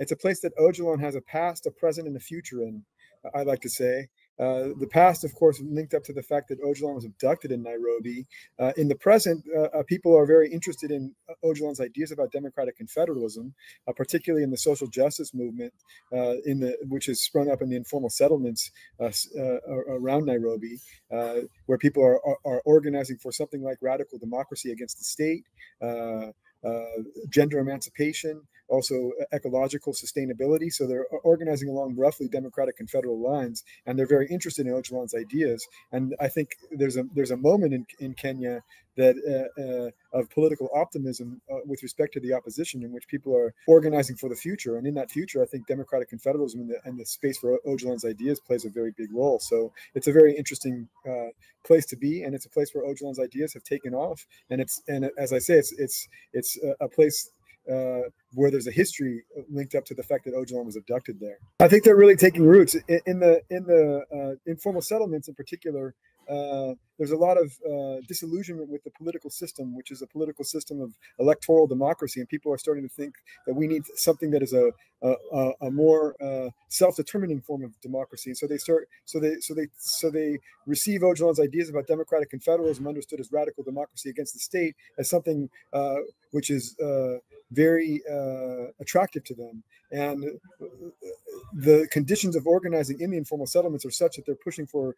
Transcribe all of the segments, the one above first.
It's a place that Öcalan has a past, a present, and a future in, I like to say. The past, of course, linked up to the fact that Öcalan was abducted in Nairobi. In the present, people are very interested in Öcalan's ideas about democratic confederalism, particularly in the social justice movement, which has sprung up in the informal settlements around Nairobi, where people are organizing for something like radical democracy against the state, gender emancipation, also ecological sustainability. So they're organizing along roughly democratic confederal lines, and they're very interested in Öcalan's ideas. And I think there's a moment in Kenya that of political optimism with respect to the opposition, in which people are organizing for the future. And in that future, I think democratic confederalism and the space for Öcalan's ideas plays a very big role. So it's a very interesting place to be, and it's a place where Öcalan's ideas have taken off. And as I say, it's a place where there's a history linked up to the fact that Öcalan was abducted there. I think they're really taking roots in the informal settlements in particular. There's a lot of disillusionment with the political system, which is a political system of electoral democracy, and people are starting to think that we need something that is a more self-determining form of democracy. And so they receive Öcalan's ideas about democratic confederalism, understood as radical democracy against the state, as something which is very attractive to them. And the conditions of organizing in the informal settlements are such that they're pushing for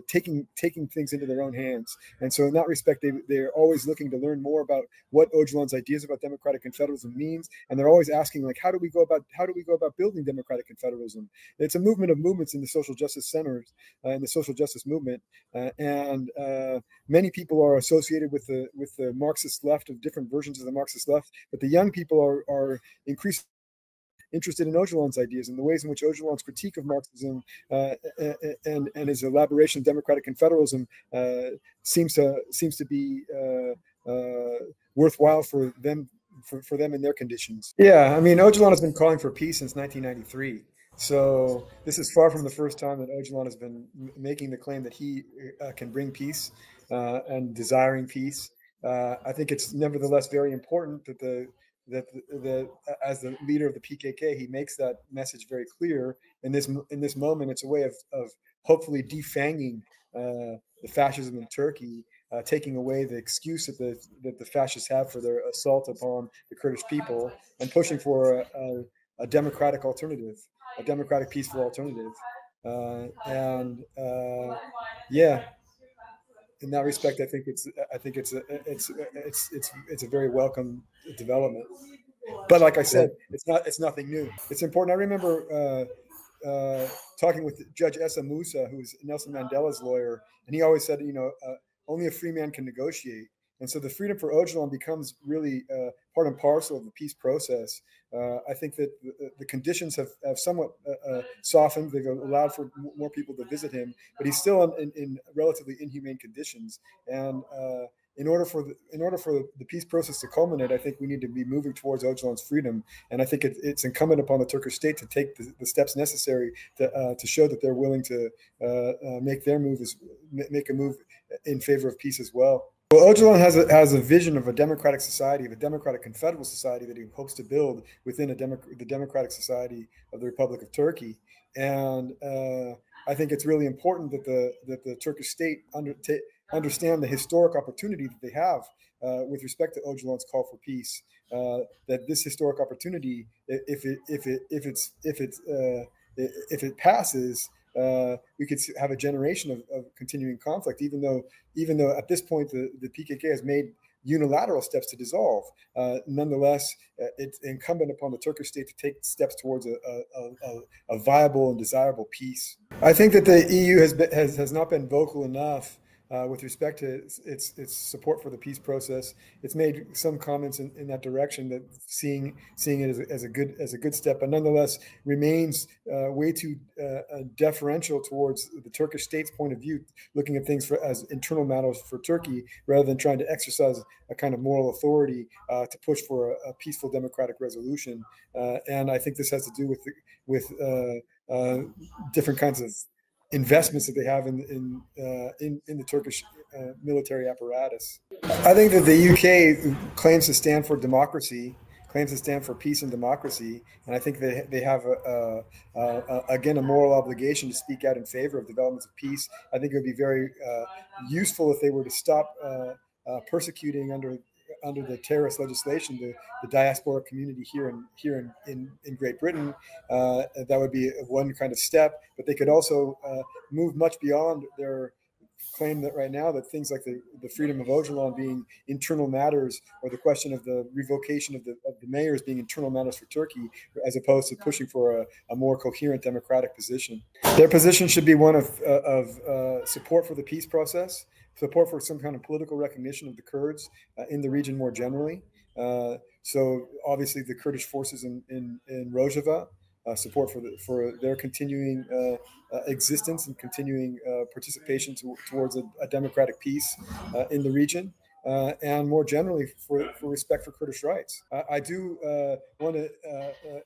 taking things into their own hands. And so in that respect, they're always looking to learn more about what Öcalan's ideas about democratic confederalism means. And they're always asking, like, how do we go about building democratic confederalism? It's a movement of movements in the social justice centers, in the social justice movement. And many people are associated with the Marxist left, of different versions of the Marxist left, but the young people are increasingly interested in Öcalan's ideas, and the ways in which Öcalan's critique of Marxism and his elaboration of democratic confederalism seems to be worthwhile for them in their conditions. Yeah, I mean, Öcalan has been calling for peace since 1993. So this is far from the first time that Öcalan has been making the claim that he can bring peace and desiring peace. I think it's nevertheless very important that as the leader of the PKK, he makes that message very clear. In this moment, it's a way of hopefully defanging the fascism in Turkey, taking away the excuse that the fascists have for their assault upon the Kurdish people, and pushing for a democratic alternative, a democratic, peaceful alternative. Yeah. In that respect, I think it's a very welcome development. But like I said, it's nothing new. It's important. I remember talking with Judge Essa Musa, who was Nelson Mandela's lawyer, and he always said, only a free man can negotiate. And so the freedom for Öcalan becomes really part and parcel of the peace process. I think that the conditions have somewhat softened. They've allowed for more people to visit him, but he's still in relatively inhumane conditions. And in order for the peace process to culminate, I think we need to be moving towards Öcalan's freedom. And I think it's incumbent upon the Turkish state to take the steps necessary to show that they're willing to make a move in favor of peace as well. Well, Öcalan has a vision of a democratic society, of a democratic confederal society that he hopes to build within the democratic society of the Republic of Turkey. And I think it's really important that the Turkish state understand the historic opportunity that they have with respect to Öcalan's call for peace. That this historic opportunity, if it passes, we could have a generation of continuing conflict, even though at this point the PKK has made unilateral steps to dissolve. Nonetheless, it's incumbent upon the Turkish state to take steps towards a viable and desirable peace. I think that the EU has not been vocal enough with respect to its support for the peace process. It's made some comments in that direction, that seeing it as a good step, but nonetheless remains way too deferential towards the Turkish state's point of view, looking at things as internal matters for Turkey, rather than trying to exercise a kind of moral authority to push for a peaceful democratic resolution. And I think this has to do with different kinds of investments that they have in the Turkish military apparatus. I think that the UK claims to stand for democracy, claims to stand for peace and democracy, and I think they have again a moral obligation to speak out in favor of developments of peace. I think it would be very useful if they were to stop persecuting under the terrorist legislation the diaspora community here in Great Britain. That would be one kind of step, but they could also move much beyond their claim that right now that things like the freedom of Öcalan being internal matters, or the question of the revocation of the mayors being internal matters for Turkey, as opposed to pushing for a more coherent democratic position. Their position should be one of support for the peace process, support for some kind of political recognition of the Kurds in the region more generally. So obviously the Kurdish forces in Rojava, support for their continuing existence and continuing participation towards a democratic peace in the region, and more generally for respect for Kurdish rights. I do want to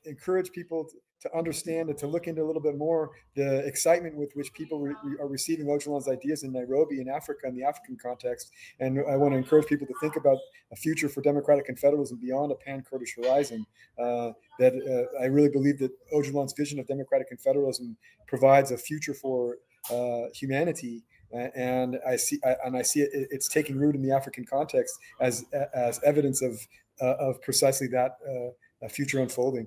encourage people to understand and to look into a little bit more the excitement with which people are receiving Öcalan's ideas in Nairobi, in Africa, in the African context. And I want to encourage people to think about a future for democratic confederalism beyond a pan-Kurdish horizon. I really believe that Öcalan's vision of democratic confederalism provides a future for humanity. And I see it's taking root in the African context as evidence of precisely that future unfolding.